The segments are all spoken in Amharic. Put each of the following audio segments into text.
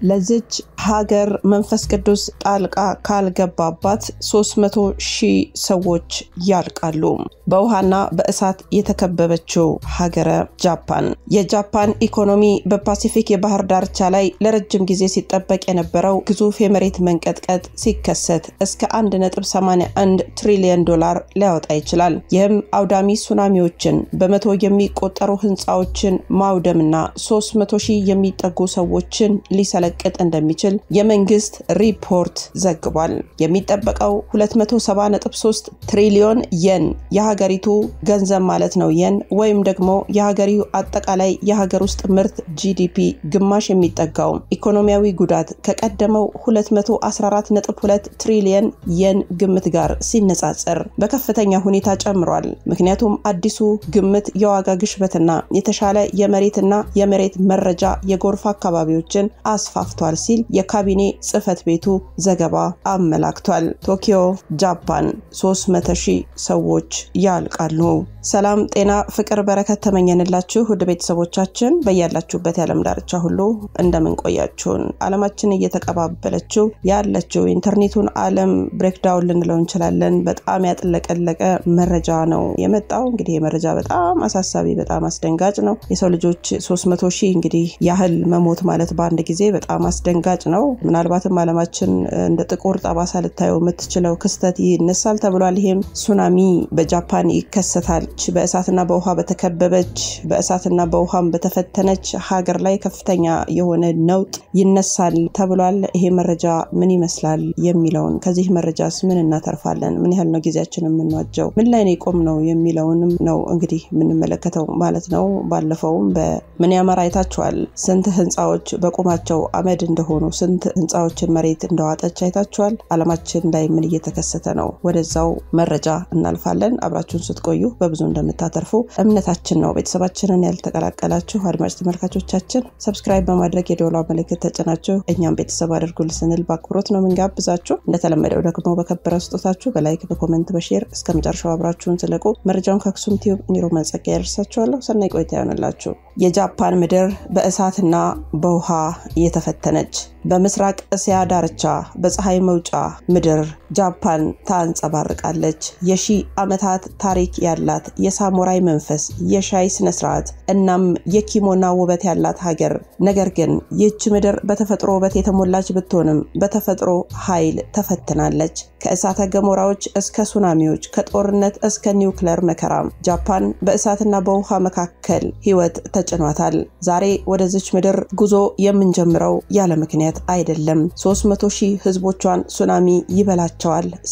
ለዚች ሀገር መንፈስ ቅዱስ ጣልቃ ካልገባባት 300,000 ሰዎች ያልቃሉ። በውሃና በእሳት የተከበበችው ሀገረ ጃፓን። የጃፓን ኢኮኖሚ በፓሲፊክ የባህር ዳርቻ ላይ ለረጅም ጊዜ ሲጠበቅ የነበረው ግዙፍ የመሬት መንቀጥቀጥ ሲከሰት እስከ 1.81 ትሪሊዮን ዶላር ሊያወጣ ይችላል። ይህም አውዳሚ ሱናሚዎችን በመቶ የሚቆጠሩ ህንጻዎችን ማውደምና 300,000 የሚጠጉ ሰዎችን ሊሰለቅጥ እንደሚችል የመንግስት ሪፖርት ዘግቧል። የሚጠበቀው 270.3 ትሪሊዮን የን የሀገሪቱ ገንዘብ ማለት ነው የን ወይም ደግሞ የሀገሪቱ አጠቃላይ የሀገር ውስጥ ምርት ጂዲፒ ግማሽ የሚጠጋው ኢኮኖሚያዊ ጉዳት ከቀደመው 214.2 ትሪሊዮን የን ግምት ጋር ሲነጻጸር በከፍተኛ ሁኔታ ጨምሯል። ምክንያቱም አዲሱ ግምት የዋጋ ግሽበትና የተሻለ የመሬትና የመሬት መረጃ የጎርፍ አካባቢዎችን አስፋፍቷል ሲል የካቢኔ ጽህፈት ቤቱ ዘገባ አመላክቷል። ቶኪዮ ጃፓን 300,000 ሰዎች ያልቃሉ። ሰላም ጤና ፍቅር በረከት ተመኘንላችሁ ውድ ቤተሰቦቻችን በያላችሁበት የዓለም ዳርቻ ሁሉ እንደምን ቆያችሁን። ዓለማችን እየተቀባበለችው ያለችው ኢንተርኔቱን ዓለም ብሬክዳውን ልንለው እንችላለን በጣም ያጥለቀለቀ መረጃ ነው የመጣው። እንግዲህ የመረጃ በጣም አሳሳቢ በጣም አስደንጋጭ ነው። የሰው ልጆች 300,000 እንግዲህ ያህል መሞት ማለት በአንድ ጊዜ በጣም አስደንጋጭ ነው። ምናልባትም ዓለማችን እንደ ጥቁር ጠባሳ ልታየው የምትችለው ክስተት ይነሳል ተብሏል። ይሄም ሱናሚ በጃፓን ይከሰታል። በእሳትና በውሃ በተከበበች በእሳትና በውሃም በተፈተነች ሀገር ላይ ከፍተኛ የሆነ ነውጥ ይነሳል ተብሏል። ይሄ መረጃ ምን ይመስላል የሚለውን ከዚህ መረጃስ ምን እናተርፋለን ምን ያህል ነው ጊዜያችንን የምንዋጀው ምን ላይ ነው ቆምነው የሚለውንም ነው እንግዲህ ምንመለከተው ማለት ነው። ባለፈውም በምን ያመራ አይታችኋል ስንት ህንጻዎች በቁማቸው አመድ እንደሆኑ ስንት ህንጻዎችን መሬት እንደዋጠች አይታችኋል። ዓለማችን ላይ ምን እየተከሰተ ነው ወደዛው መረጃ እናልፋለን። አብራችሁን ስትቆዩ በብዙ እንደምታተርፉ እምነታችን ነው። ቤተሰባችንን ያልተቀላቀላችሁ አድማጭ ተመልካቾቻችን ሰብስክራይብ በማድረግ የደወል ምልክት ተጭናችሁ እኛም ቤተሰብ አድርጉልን ስንል በአክብሮት ነው ምንጋብዛችሁ። እንደተለመደው ደግሞ በከበረ ስጦታችሁ በላይክ በኮሜንት በሼር እስከመጨረሻው አብራችሁን ስለቁ መረጃውን ከአክሱም ቲዩብ ኒሮማን ጸጋ ያደርሳችኋለሁ። ሰናይ ቆይታ ይሁንላችሁ። የጃፓን ምድር በእሳትና በውሃ የተፈተነች በምስራቅ እስያ ዳርቻ በፀሐይ መውጫ ምድር ጃፓን ታንጸባርቃለች። የሺህ ዓመታት ታሪክ ያላት የሳሙራይ መንፈስ የሻይ ስነ ስርዓት እናም የኪሞና ውበት ያላት ሀገር። ነገር ግን ይህች ምድር በተፈጥሮ ውበት የተሞላች ብትሆንም በተፈጥሮ ኃይል ተፈትናለች። ከእሳተ ገሞራዎች እስከ ሱናሚዎች ከጦርነት እስከ ኒውክሌር መከራ ጃፓን በእሳትና በውሃ መካከል ህይወት ተጭኗታል። ዛሬ ወደዚች ምድር ጉዞ የምንጀምረው ያለ ምክንያት አይደለም። 300,000 ህዝቦቿን ሱናሚ ይበላቸዋል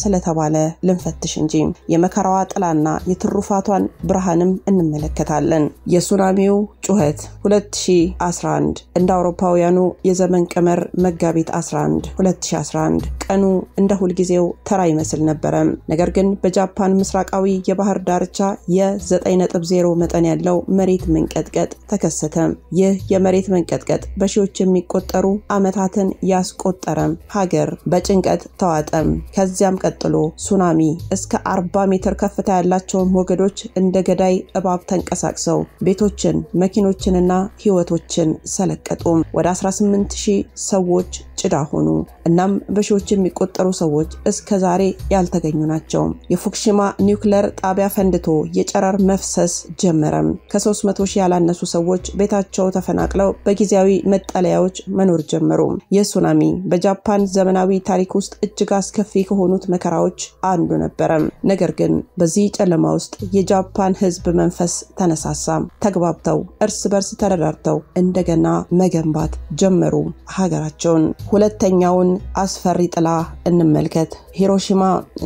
ስለተባለ ልንፈትሽ እንጂ የመከራዋ ጥላና የትሩፋቷን ብርሃንም እንመለከታለን። የሱናሚው ጩኸት 2011 እንደ አውሮፓውያኑ የዘመን ቀመር መጋቢት 11 2011 ቀኑ እንደ ሁልጊዜው ተራ ይመስል ነበር። ነገር ግን በጃፓን ምስራቃዊ የባህር ዳርቻ የ9.0 መጠን ያለው መሬት መንቀጥቀጥ ተከሰተ። ይህ የመሬት መንቀጥቀጥ በሺዎች የሚቆጠሩ አመታትን ያስቆጠረ ሀገር በጭንቀት ተዋጠ። ከዚያም ቀጥሎ ሱናሚ እስከ 40 ሜትር ከፍታ ያላቸው ሞገዶች እንደ ገዳይ እባብ ተንቀሳቅሰው ቤቶችን መኪኖችንና ህይወቶችን ሰለቀጡ። ወደ 18,000 ሰዎች ጭዳ ሆኑ። እናም በሺዎች የሚቆጠሩ ሰዎች እስከ ዛሬ ያልተገኙ ናቸው። የፉኩሺማ ኒውክሌር ጣቢያ ፈንድቶ የጨረር መፍሰስ ጀመረ። ከ300,000 ያላነሱ ሰዎች ቤታቸው ተፈናቅለው በጊዜያዊ መጠለያዎች መኖር ጀመሩ። የሱናሚ በጃፓን ዘመናዊ ታሪክ ውስጥ እጅግ አስከፊ ከሆኑት መከራዎች አንዱ ነበር። ነገር ግን በዚህ ጨለማ ውስጥ የጃፓን ህዝብ መንፈስ ተነሳሳ። ተግባብተው እርስ በርስ ተረዳርተው እንደገና መገንባት ጀመሩ ሀገራቸውን። ሁለተኛውን አስፈሪ ጥላ እንመልከት። ሂሮሺማ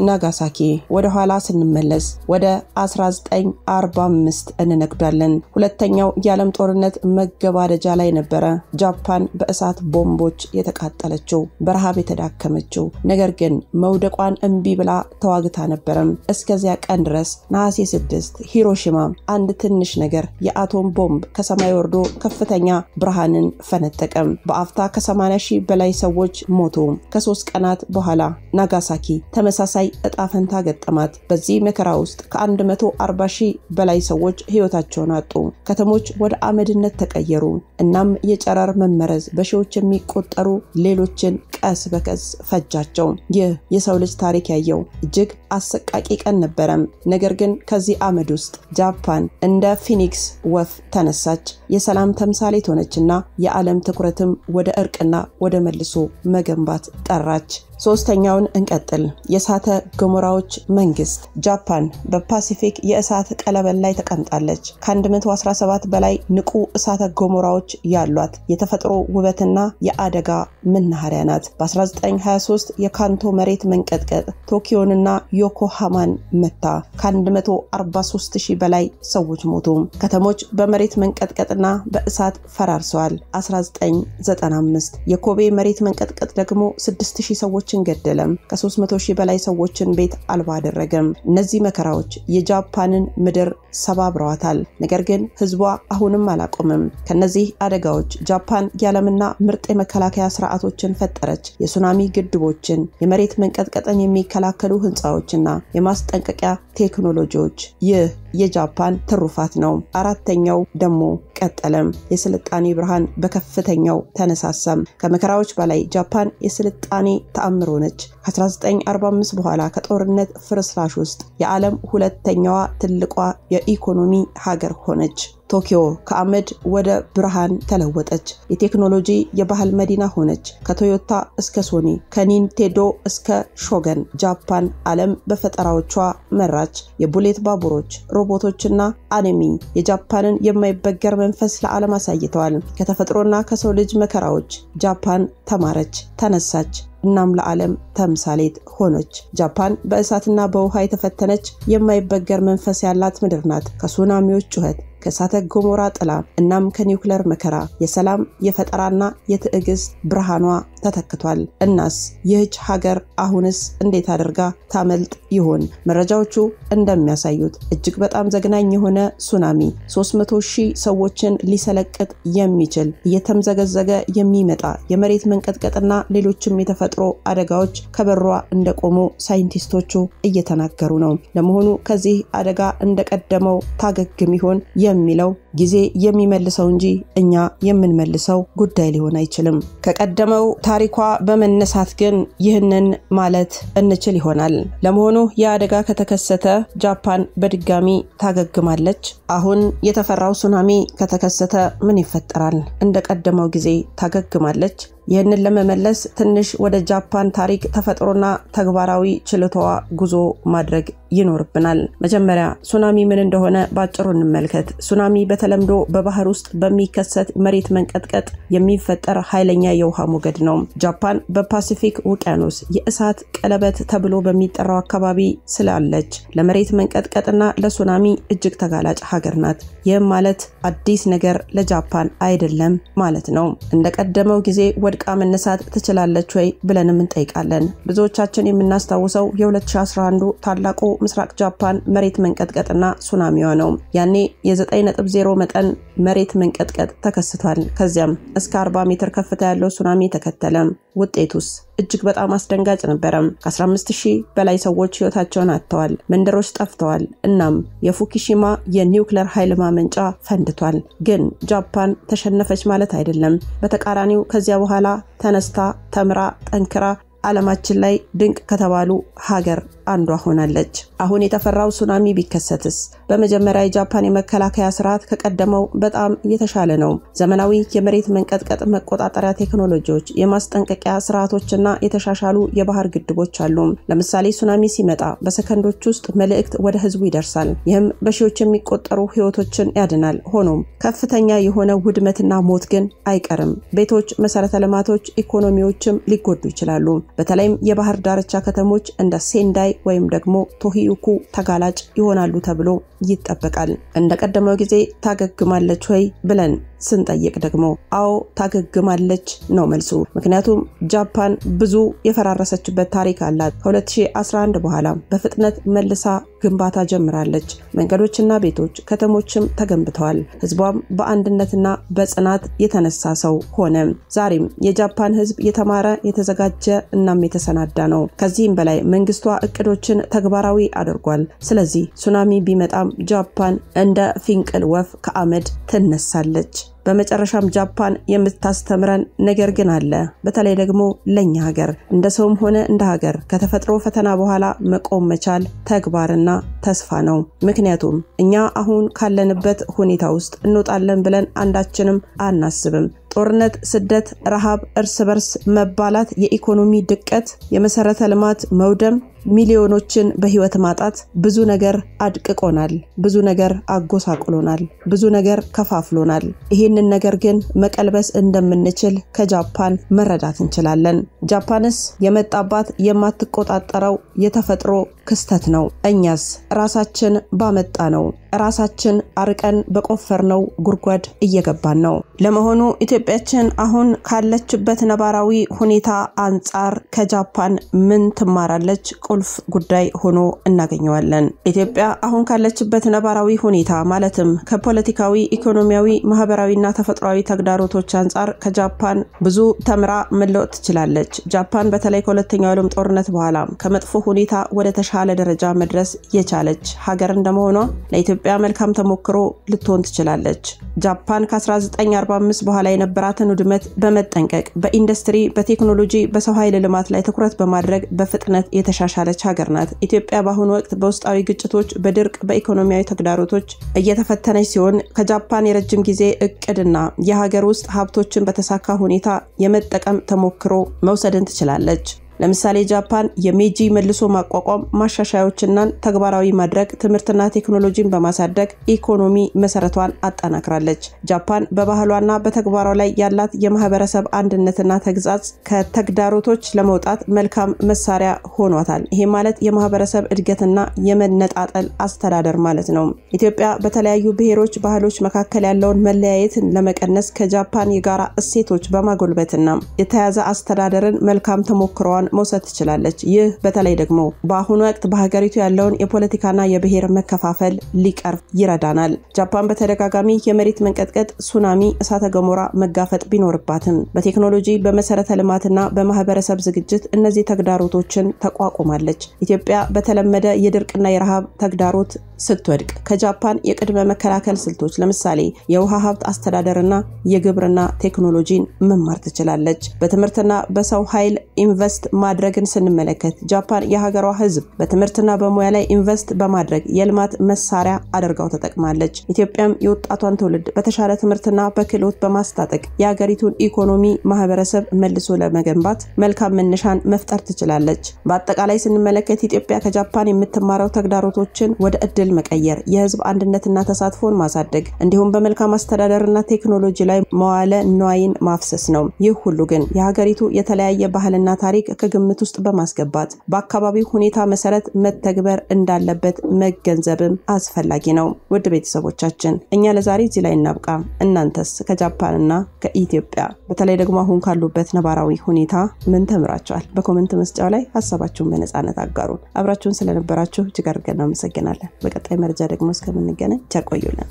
ናጋሳኪ። ወደ ኋላ ስንመለስ ወደ 1945 እንነግዳለን። ሁለተኛው የዓለም ጦርነት መገባደጃ ላይ ነበር። ጃፓን በእሳት ቦምቦች የተቃጠለችው በረሃብ የተዳከመችው ነገር ግን መውደቋን እምቢ ብላ ተዋግታ ነበርም። እስከዚያ ቀን ድረስ ነሐሴ 6 ሂሮሺማ አንድ ትንሽ ነገር የአቶም ቦምብ ከሰማይ ወርዶ ከፍተኛ ብርሃንን ፈነጠቀም። በአፍታ ከ80,000 በላይ ሰዎች ሞቱ። ከ3 ቀናት በኋላ ናጋሳኪ ተመሳሳይ እጣ ፈንታ ገጠማት። በዚህ መከራ ውስጥ ከ140,000 በላይ ሰዎች ሕይወታቸውን አጡ። ከተሞች ወደ አመድነት ተቀየሩ። እናም የጨረር መመረዝ በሺዎች የሚቆጠሩ ሌሎችን ቀስ በቀስ ፈጃቸው። ይህ የሰው ልጅ ታሪክ ያየው እጅግ አሰቃቂ ቀን ነበረ። ነገር ግን ከዚህ አመድ ውስጥ ጃፓን እንደ ፊኒክስ ወፍ ተነሳች። የሰላም ተምሳሌት ሆነችና የዓለም ትኩረትም ወደ እርቅና ወደ መልሶ መገንባት ጠራች። ሶስተኛውን እንቀጥል። የእሳተ ገሞራዎች መንግስት ጃፓን በፓሲፊክ የእሳት ቀለበት ላይ ተቀምጣለች። ከ117 በላይ ንቁ እሳተ ገሞራዎች ያሏት የተፈጥሮ ውበትና የአደጋ መናኸሪያ ናት። በ1923 የካንቶ መሬት መንቀጥቀጥ ቶኪዮንና ዮኮሃማን መታ። ከ143,000 በላይ ሰዎች ሞቱ። ከተሞች በመሬት መንቀጥቀጥና በእሳት ፈራርሰዋል። 1995 የኮቤ መሬት መንቀጥቀጥ ደግሞ 6,000 ሰዎች ገደለም። ከ300,000 በላይ ሰዎችን ቤት አልባ አደረገም። እነዚህ መከራዎች የጃፓንን ምድር ሰባብረዋታል። ነገር ግን ህዝቧ አሁንም አላቆመም። ከነዚህ አደጋዎች ጃፓን ያለምና ምርጥ የመከላከያ ስርዓቶችን ፈጠረች። የሱናሚ ግድቦችን፣ የመሬት መንቀጥቀጥን የሚከላከሉ ህንጻዎችና የማስጠንቀቂያ ቴክኖሎጂዎች። ይህ የጃፓን ትሩፋት ነው። አራተኛው ደግሞ ቀጠለም። የስልጣኔ ብርሃን በከፍተኛው ተነሳሳም። ከመከራዎች በላይ ጃፓን የስልጣኔ ተአምር ሆነች። ከ1945 በኋላ ከጦርነት ፍርስራሽ ውስጥ የዓለም ሁለተኛዋ ትልቋ የኢኮኖሚ ሀገር ሆነች። ቶኪዮ ከአመድ ወደ ብርሃን ተለወጠች። የቴክኖሎጂ የባህል መዲና ሆነች። ከቶዮታ እስከ ሶኒ፣ ከኒንቴንዶ እስከ ሾገን ጃፓን ዓለም በፈጠራዎቿ መራች። የቡሌት ባቡሮች፣ ሮቦቶችና አኒሜ የጃፓንን የማይበገር መንፈስ ለዓለም አሳይተዋል። ከተፈጥሮና ከሰው ልጅ መከራዎች ጃፓን ተማረች፣ ተነሳች። እናም ለዓለም ተምሳሌት ሆነች። ጃፓን በእሳትና በውሃ የተፈተነች የማይበገር መንፈስ ያላት ምድር ናት። ከሱናሚዎች ጩኸት፣ ከእሳተ ገሞራ ጥላ እናም ከኒውክሌር መከራ የሰላም የፈጠራና የትዕግስት ብርሃኗ ተተክቷል። እናስ ይህች ሀገር አሁንስ እንዴት አድርጋ ታመልጥ ይሆን? መረጃዎቹ እንደሚያሳዩት እጅግ በጣም ዘግናኝ የሆነ ሱናሚ 300,000 ሰዎችን ሊሰለቅጥ የሚችል እየተምዘገዘገ የሚመጣ የመሬት መንቀጥቀጥና ሌሎችም የተፈጥሮ አደጋዎች ከበሯ እንደቆሙ ሳይንቲስቶቹ እየተናገሩ ነው። ለመሆኑ ከዚህ አደጋ እንደቀደመው ታገግም ይሆን የሚለው ጊዜ የሚመልሰው እንጂ እኛ የምንመልሰው ጉዳይ ሊሆን አይችልም። ከቀደመው ታሪኳ በመነሳት ግን ይህንን ማለት እንችል ይሆናል። ለመሆኑ የአደጋ ከተከሰተ ጃፓን በድጋሚ ታገግማለች? አሁን የተፈራው ሱናሚ ከተከሰተ ምን ይፈጠራል? እንደቀደመው ጊዜ ታገግማለች? ይህንን ለመመለስ ትንሽ ወደ ጃፓን ታሪክ ተፈጥሮና ተግባራዊ ችሎታዋ ጉዞ ማድረግ ይኖርብናል። መጀመሪያ ሱናሚ ምን እንደሆነ ባጭሩ እንመልከት። ሱናሚ በተለምዶ በባህር ውስጥ በሚከሰት መሬት መንቀጥቀጥ የሚፈጠር ኃይለኛ የውሃ ሞገድ ነው። ጃፓን በፓሲፊክ ውቅያኖስ የእሳት ቀለበት ተብሎ በሚጠራው አካባቢ ስላለች ለመሬት መንቀጥቀጥና ለሱናሚ እጅግ ተጋላጭ ሀገር ናት። ይህም ማለት አዲስ ነገር ለጃፓን አይደለም ማለት ነው። እንደቀደመው ጊዜ ወድቃ መነሳት ትችላለች ወይ ብለንም እንጠይቃለን። ብዙዎቻችን የምናስታውሰው የ2011 ታላቁ ምስራቅ ጃፓን መሬት መንቀጥቀጥና ሱናሚዋ ነው። ያኔ የ9.0 መጠን መሬት መንቀጥቀጥ ተከስቷል። ከዚያም እስከ 40 ሜትር ከፍታ ያለው ሱናሚ ተከተለ። ውጤቱስ እጅግ በጣም አስደንጋጭ ነበር። ከ15,000 በላይ ሰዎች ሕይወታቸውን አጥተዋል። መንደሮች ጠፍተዋል። እናም የፉኩሺማ የኒውክሌር ኃይል ማመንጫ ፈንድቷል። ግን ጃፓን ተሸነፈች ማለት አይደለም። በተቃራኒው ከዚያ በኋላ ተነስታ ተምራ ጠንክራ ዓለማችን ላይ ድንቅ ከተባሉ ሀገር አንዷ ሆናለች። አሁን የተፈራው ሱናሚ ቢከሰትስ? በመጀመሪያ የጃፓን የመከላከያ ስርዓት ከቀደመው በጣም የተሻለ ነው። ዘመናዊ የመሬት መንቀጥቀጥ መቆጣጠሪያ ቴክኖሎጂዎች፣ የማስጠንቀቂያ ስርዓቶችና የተሻሻሉ የባህር ግድቦች አሉ። ለምሳሌ ሱናሚ ሲመጣ በሰከንዶች ውስጥ መልእክት ወደ ህዝቡ ይደርሳል። ይህም በሺዎች የሚቆጠሩ ህይወቶችን ያድናል። ሆኖም ከፍተኛ የሆነ ውድመትና ሞት ግን አይቀርም። ቤቶች፣ መሰረተ ልማቶች፣ ኢኮኖሚዎችም ሊጎዱ ይችላሉ። በተለይም የባህር ዳርቻ ከተሞች እንደ ሴንዳይ ወይም ደግሞ ቶሂዩኩ ተጋላጭ ይሆናሉ ተብሎ ይጠበቃል። እንደቀደመው ጊዜ ታገግማለች ወይ ብለን ስንጠይቅ ደግሞ አዎ ታገግማለች ነው መልሱ። ምክንያቱም ጃፓን ብዙ የፈራረሰችበት ታሪክ አላት። ከ2011 በኋላ በፍጥነት መልሳ ግንባታ ጀምራለች። መንገዶችና ቤቶች ከተሞችም ተገንብተዋል። ህዝቧም በአንድነትና በጽናት የተነሳ ሰው ሆነ። ዛሬም የጃፓን ህዝብ የተማረ የተዘጋጀ እናም የተሰናዳ ነው። ከዚህም በላይ መንግስቷ እቅዶችን ተግባራዊ አድርጓል። ስለዚህ ሱናሚ ቢመጣም ጃፓን እንደ ፊንቅል ወፍ ከአመድ ትነሳለች። በመጨረሻም ጃፓን የምታስተምረን ነገር ግን አለ። በተለይ ደግሞ ለኛ ሀገር እንደ ሰውም ሆነ እንደ ሀገር ከተፈጥሮ ፈተና በኋላ መቆም መቻል ተግባርና ተስፋ ነው። ምክንያቱም እኛ አሁን ካለንበት ሁኔታ ውስጥ እንወጣለን ብለን አንዳችንም አናስብም። ጦርነት፣ ስደት፣ ረሃብ፣ እርስ በርስ መባላት፣ የኢኮኖሚ ድቀት፣ የመሰረተ ልማት መውደም፣ ሚሊዮኖችን በህይወት ማጣት ብዙ ነገር አድቅቆናል፣ ብዙ ነገር አጎሳቅሎናል፣ ብዙ ነገር ከፋፍሎናል። ይሄንን ነገር ግን መቀልበስ እንደምንችል ከጃፓን መረዳት እንችላለን። ጃፓንስ የመጣባት የማትቆጣጠረው የተፈጥሮ ክስተት ነው። እኛስ ራሳችን ባመጣ ነው ራሳችን አርቀን በቆፈርነው ጉርጓድ እየገባን ነው። ለመሆኑ ኢትዮጵያችን አሁን ካለችበት ነባራዊ ሁኔታ አንፃር ከጃፓን ምን ትማራለች? ቁልፍ ጉዳይ ሆኖ እናገኘዋለን። ኢትዮጵያ አሁን ካለችበት ነባራዊ ሁኔታ ማለትም ከፖለቲካዊ፣ ኢኮኖሚያዊ፣ ማህበራዊና ተፈጥሯዊ ተግዳሮቶች አንፃር ከጃፓን ብዙ ተምራ መለወጥ ትችላለች። ጃፓን በተለይ ከሁለተኛው ዓለም ጦርነት በኋላ ከመጥፎ ሁኔታ ወደ ተሻለ ደረጃ መድረስ የቻለች ሀገር እንደመሆኗ ለኢትዮጵያ መልካም ተሞክሮ ልትሆን ትችላለች። ጃፓን ከ1945 በኋላ የነበራትን ውድመት በመጠንቀቅ በኢንዱስትሪ፣ በቴክኖሎጂ፣ በሰው ኃይል ልማት ላይ ትኩረት በማድረግ በፍጥነት የተሻሻለች ሀገር ናት። ኢትዮጵያ በአሁኑ ወቅት በውስጣዊ ግጭቶች፣ በድርቅ፣ በኢኮኖሚያዊ ተግዳሮቶች እየተፈተነች ሲሆን ከጃፓን የረጅም ጊዜ እቅድና የሀገር ውስጥ ሀብቶችን በተሳካ ሁኔታ የመጠቀም ተሞክሮ መውሰድን ትችላለች። ለምሳሌ ጃፓን የሜጂ መልሶ ማቋቋም ማሻሻያዎችና ተግባራዊ ማድረግ፣ ትምህርትና ቴክኖሎጂን በማሳደግ ኢኮኖሚ መሰረቷን አጠናክራለች። ጃፓን በባህሏና በተግባሯ ላይ ያላት የማህበረሰብ አንድነትና ተግዛጽ ከተግዳሮቶች ለመውጣት መልካም መሳሪያ ሆኗታል። ይሄ ማለት የማህበረሰብ እድገትና የመነጣጠል አስተዳደር ማለት ነው። ኢትዮጵያ በተለያዩ ብሔሮች፣ ባህሎች መካከል ያለውን መለያየትን ለመቀነስ ከጃፓን የጋራ እሴቶች በማጎልበትና የተያዘ አስተዳደርን መልካም ተሞክሮዋን መውሰድ ትችላለች። ይህ በተለይ ደግሞ በአሁኑ ወቅት በሀገሪቱ ያለውን የፖለቲካና የብሔር መከፋፈል ሊቀርፍ ይረዳናል። ጃፓን በተደጋጋሚ የመሬት መንቀጥቀጥ፣ ሱናሚ፣ እሳተ ገሞራ መጋፈጥ ቢኖርባትም በቴክኖሎጂ፣ በመሰረተ ልማትና በማህበረሰብ ዝግጅት እነዚህ ተግዳሮቶችን ተቋቁማለች። ኢትዮጵያ በተለመደ የድርቅና የረሃብ ተግዳሮት ስትወድቅ ከጃፓን የቅድመ መከላከል ስልቶች ለምሳሌ የውሃ ሀብት አስተዳደርና የግብርና ቴክኖሎጂን መማር ትችላለች። በትምህርትና በሰው ኃይል ኢንቨስት ማድረግን ስንመለከት ጃፓን የሀገሯ ህዝብ በትምህርትና በሙያ ላይ ኢንቨስት በማድረግ የልማት መሳሪያ አድርጋው ተጠቅማለች። ኢትዮጵያም የወጣቷን ትውልድ በተሻለ ትምህርትና በክህሎት በማስታጠቅ የሀገሪቱን ኢኮኖሚ ማህበረሰብ መልሶ ለመገንባት መልካም መነሻን መፍጠር ትችላለች። በአጠቃላይ ስንመለከት ኢትዮጵያ ከጃፓን የምትማረው ተግዳሮቶችን ወደ እድል መቀየር፣ የህዝብ አንድነትና ተሳትፎን ማሳደግ እንዲሁም በመልካም አስተዳደርና ቴክኖሎጂ ላይ መዋለ ንዋይን ማፍሰስ ነው። ይህ ሁሉ ግን የሀገሪቱ የተለያየ ባህልና ታሪክ ከግምት ውስጥ በማስገባት በአካባቢው ሁኔታ መሰረት መተግበር እንዳለበት መገንዘብም አስፈላጊ ነው። ውድ ቤተሰቦቻችን እኛ ለዛሬ እዚህ ላይ እናብቃ። እናንተስ ከጃፓንና ከኢትዮጵያ በተለይ ደግሞ አሁን ካሉበት ነባራዊ ሁኔታ ምን ተምራችኋል? በኮሜንት መስጫው ላይ ሐሳባችሁን በነጻነት አጋሩን። አብራችሁን ስለነበራችሁ እጅግ አድርገን እናመሰግናለን። በቀጣይ መረጃ ደግሞ እስከምንገናኝ ቸር ቆዩልን።